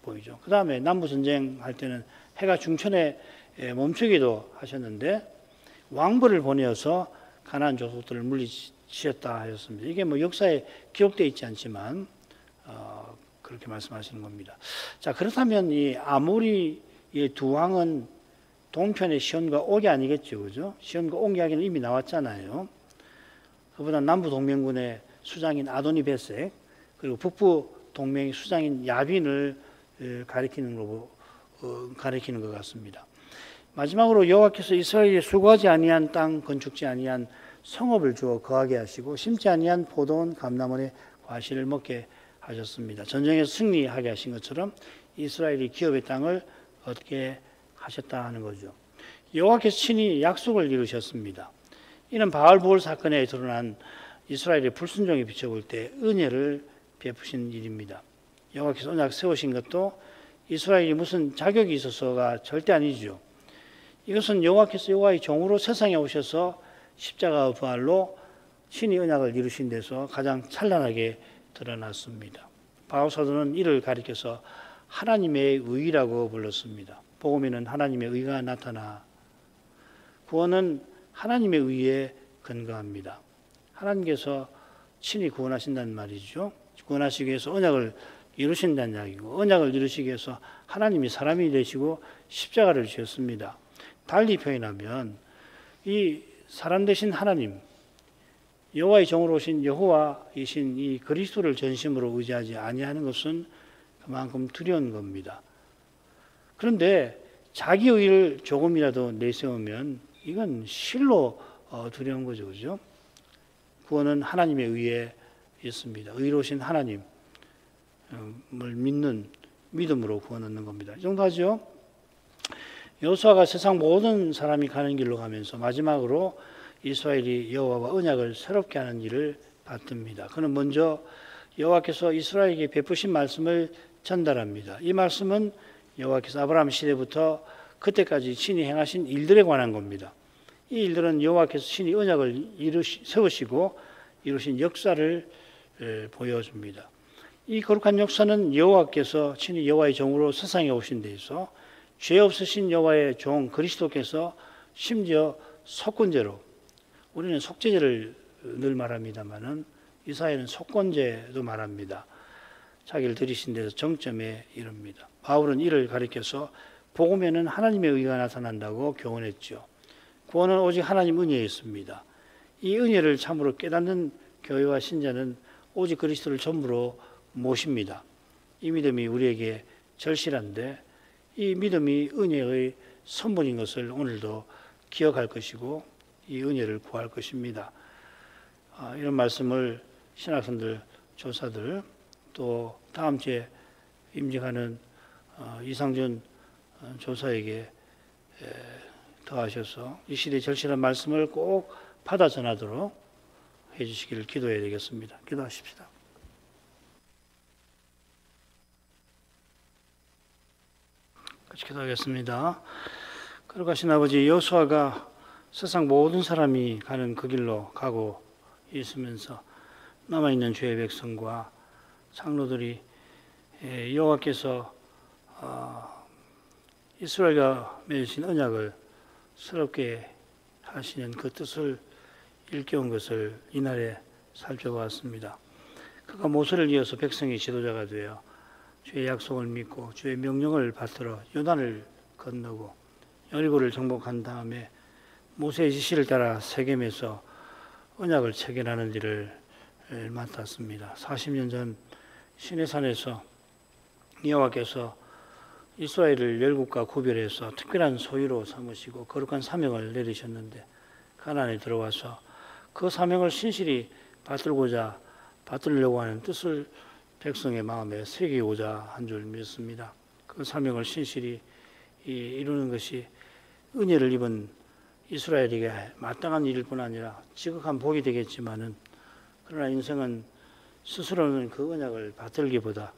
보이죠. 그 다음에 남부 전쟁 할 때는 해가 중천에 멈추기도 하셨는데 왕부를 보내어서 가나안 족속들을 물리치셨다 하셨습니다. 이게 뭐 역사에 기록되어 있지 않지만 그렇게 말씀하시는 겁니다. 자, 그렇다면 이 아모리의 두 왕은 동편의 시온과 옥이 아니겠죠, 그죠? 시온과 옥 이야기는 이미 나왔잖아요. 그보다 남부 동맹군의 수장인 아도니 베색, 그리고 북부 동맹의 수장인 야빈을 가리키는 것 같습니다. 마지막으로 여호와께서 이스라엘에 수고하지 아니한 땅 건축지 아니한 성읍을 주어 거하게 하시고 심지 아니한 포도원 감람원의 과실을 먹게 하셨습니다. 전쟁에서 승리하게 하신 것처럼 이스라엘이 기업의 땅을 얻게 하셨다 하는 거죠. 여호와께서 친히 약속을 이루셨습니다. 이는 바알보올 사건에 드러난 이스라엘의 불순종에 비춰볼 때 은혜를 베푸신 일입니다. 여호와께서 언약 세우신 것도 이스라엘이 무슨 자격이 있어서가 절대 아니죠. 이것은 여호와께서 여호와의 종으로 세상에 오셔서 십자가 부활로 친히 언약을 이루신 데서 가장 찬란하게 드러났습니다. 바울 사도는 이를 가리켜서 하나님의 의라고 불렀습니다. 복음에는 하나님의 의가 나타나 구원은 하나님의 의에 근거합니다. 하나님께서 친히 구원하신다는 말이죠. 구원하시기 위해서 언약을 이루신다는 이야기고, 언약을 이루시기 위해서 하나님이 사람이 되시고 십자가를 지었습니다. 달리 표현하면 이 사람 되신 하나님, 여호와의 종으로 오신 여호와이신 이 그리스도를 전심으로 의지하지 아니하는 것은 그만큼 두려운 겁니다. 그런데 자기 의를 조금이라도 내세우면 이건 실로 두려운 거죠, 그죠? 구원은 하나님의 의에 있습니다. 의로우신 하나님을 믿는 믿음으로 구원 얻는 겁니다. 이 정도 하죠? 여호수아가 세상 모든 사람이 가는 길로 가면서 마지막으로 이스라엘이 여호와와 언약을 새롭게 하는 일을 받듭니다. 그는 먼저 여호와께서 이스라엘에게 베푸신 말씀을 전달합니다. 이 말씀은 여호와께서 아브라함 시대부터 그때까지 친히 행하신 일들에 관한 겁니다. 이 일들은 여호와께서 친히 언약을 세우시고 이루신 역사를 보여줍니다. 이 거룩한 역사는 여호와께서 친히 여호와의 종으로 세상에 오신 데 있어 죄 없으신 여호와의 종 그리스도께서 심지어 속건제로, 우리는 속죄제를 늘 말합니다마는 이사야는 속건제도 말합니다. 자기를 들이신 데서 정점에 이릅니다. 바울은 이를 가리켜서 복음에는 하나님의 의가 나타난다고 교훈했죠. 구원은 오직 하나님 은혜에 있습니다. 이 은혜를 참으로 깨닫는 교회와 신자는 오직 그리스도를 전부로 모십니다. 이 믿음이 우리에게 절실한데 이 믿음이 은혜의 선물인 것을 오늘도 기억할 것이고 이 은혜를 구할 것입니다. 이런 말씀을 신학생들, 조사들 또 다음 주에 임직하는 이상준 조사에게 더하셔서 이 시대의 절실한 말씀을 꼭 받아 전하도록 해주시기를 기도해야 되겠습니다. 기도하십시다. 같이 기도하겠습니다. 거룩하신 아버지, 여호수아가 세상 모든 사람이 가는 그 길로 가고 있으면서 남아있는 주의 백성과 장로들이 여호와께서 이스라엘과 맺으신 언약을 새롭게 하시는 그 뜻을 일깨운 것을 이날에 살펴보았습니다. 그가 모세를 이어서 백성의 지도자가 되어 주의 약속을 믿고 주의 명령을 받들어 요단을 건너고 여리고를 정복한 다음에 모세의 지시를 따라 세겜에서 언약을 체결하는 일을 맡았습니다. 40년 전 시내산에서 여호와께서 이스라엘을 열국과 구별해서 특별한 소유로 삼으시고 거룩한 사명을 내리셨는데 가나안에 들어와서 그 사명을 신실히 받들려고 하는 뜻을 백성의 마음에 새기고자 한 줄 믿습니다. 그 사명을 신실히 이루는 것이 은혜를 입은 이스라엘에게 마땅한 일일 뿐 아니라 지극한 복이 되겠지만은 그러나 인생은 스스로는 그 언약을 받들기보다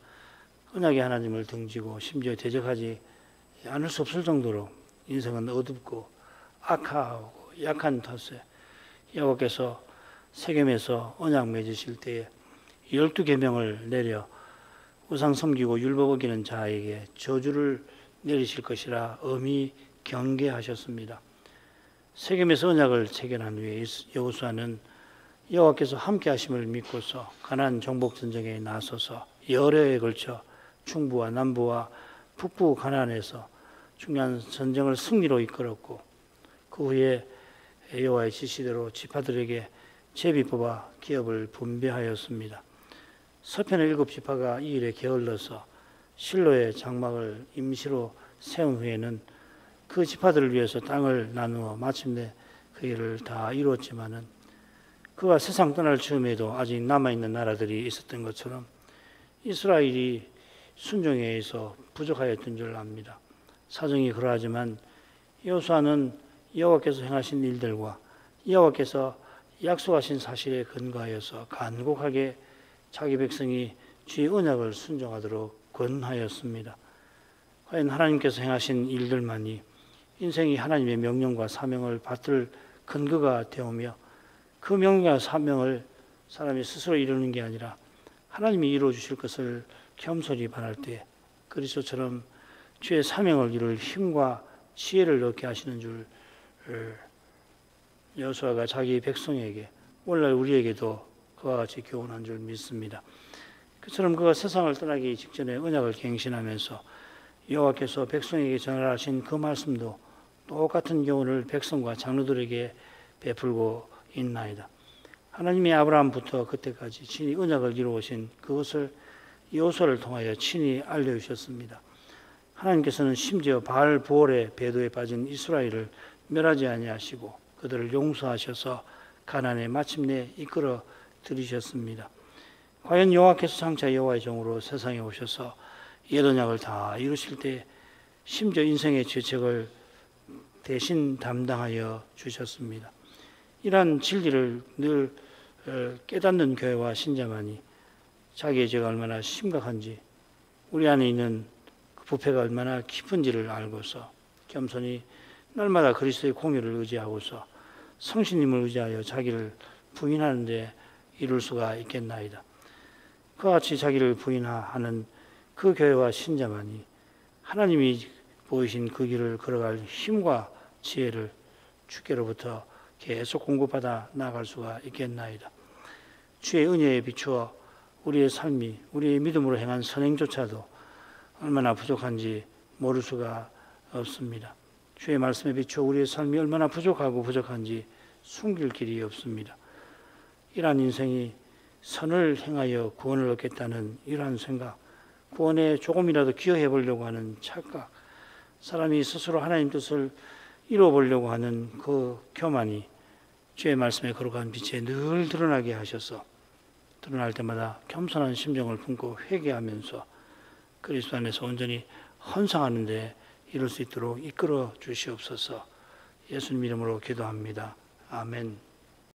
언약의 하나님을 등지고 심지어 대적하지 않을 수 없을 정도로 인생은 어둡고 악하고 약한 탓에 여호와께서 세겜에서 언약 맺으실 때에 12계명을 내려 우상 섬기고 율법 어기는 자에게 저주를 내리실 것이라 엄히 경계하셨습니다. 세겜에서 언약을 체결한 후에 여호수아는 여호와께서 함께 하심을 믿고서 가나안 정복 전쟁에 나서서 열흘에 걸쳐 중부와 남부와 북부 가나안에서 중요한 전쟁을 승리로 이끌었고 그 후에 여호와의 지시대로 지파들에게 제비 뽑아 기업을 분배하였습니다. 서편의 7지파가 이 일에 게을러서 실로의 장막을 임시로 세운 후에는 그 지파들을 위해서 땅을 나누어 마침내 그 일을 다 이루었지만은 그가 세상 떠날 즈음에도 아직 남아있는 나라들이 있었던 것처럼 이스라엘이 순종에 의해서 부족하였던 줄 압니다. 사정이 그러하지만 여호수아는 여호와께서 행하신 일들과 여호와께서 약속하신 사실에 근거하여서 간곡하게 자기 백성이 주의 언약을 순종하도록 권하였습니다. 과연 하나님께서 행하신 일들만이 인생이 하나님의 명령과 사명을 받들 근거가 되오며 그 명령과 사명을 사람이 스스로 이루는 게 아니라 하나님이 이루어 주실 것을 겸손히 바랄 때 그리스도처럼 주의 사명을 이룰 힘과 지혜를 얻게 하시는 줄 여호수아가 자기 백성에게 오늘날 우리에게도 그와 같이 교훈한 줄 믿습니다. 그처럼 그가 세상을 떠나기 직전에 언약을 갱신하면서 여호와께서 백성에게 전하신 그 말씀도 똑같은 교훈을 백성과 장로들에게 베풀고 있나이다. 하나님이 아브라함부터 그때까지 친히 언약을 이루어오신 그것을 여호수아를 통하여 친히 알려주셨습니다. 하나님께서는 심지어 바알 부올의 배도에 빠진 이스라엘을 멸하지 아니하시고 그들을 용서하셔서 가나안에 마침내 이끌어 들이셨습니다. 과연 여호와께서 장차 여호와의 종으로 세상에 오셔서 옛 언약을 다 이루실 때 심지어 인생의 죄책을 대신 담당하여 주셨습니다. 이러한 진리를 늘 깨닫는 교회와 신자만이 자기의 죄가 얼마나 심각한지 우리 안에 있는 부패가 얼마나 깊은지를 알고서 겸손히 날마다 그리스도의 공의를 의지하고서 성신님을 의지하여 자기를 부인하는 데 이룰 수가 있겠나이다. 그와 같이 자기를 부인하는 그 교회와 신자만이 하나님이 보이신 그 길을 걸어갈 힘과 지혜를 주께로부터 계속 공급받아 나아갈 수가 있겠나이다. 주의 은혜에 비추어 우리의 삶이, 우리의 믿음으로 행한 선행조차도 얼마나 부족한지 모를 수가 없습니다. 주의 말씀에 비추어 우리의 삶이 얼마나 부족하고 부족한지 숨길 길이 없습니다. 이러한 인생이 선을 행하여 구원을 얻겠다는 이러한 생각, 구원에 조금이라도 기여해 보려고 하는 착각, 사람이 스스로 하나님 뜻을 이루어 보려고 하는 그 교만이 주의 말씀에 거룩한 빛에 늘 드러나게 하셔서 드러날 때마다 겸손한 심정을 품고 회개하면서 그리스도 안에서 온전히 헌상하는 데 이룰 수 있도록 이끌어 주시옵소서. 예수님 이름으로 기도합니다. 아멘.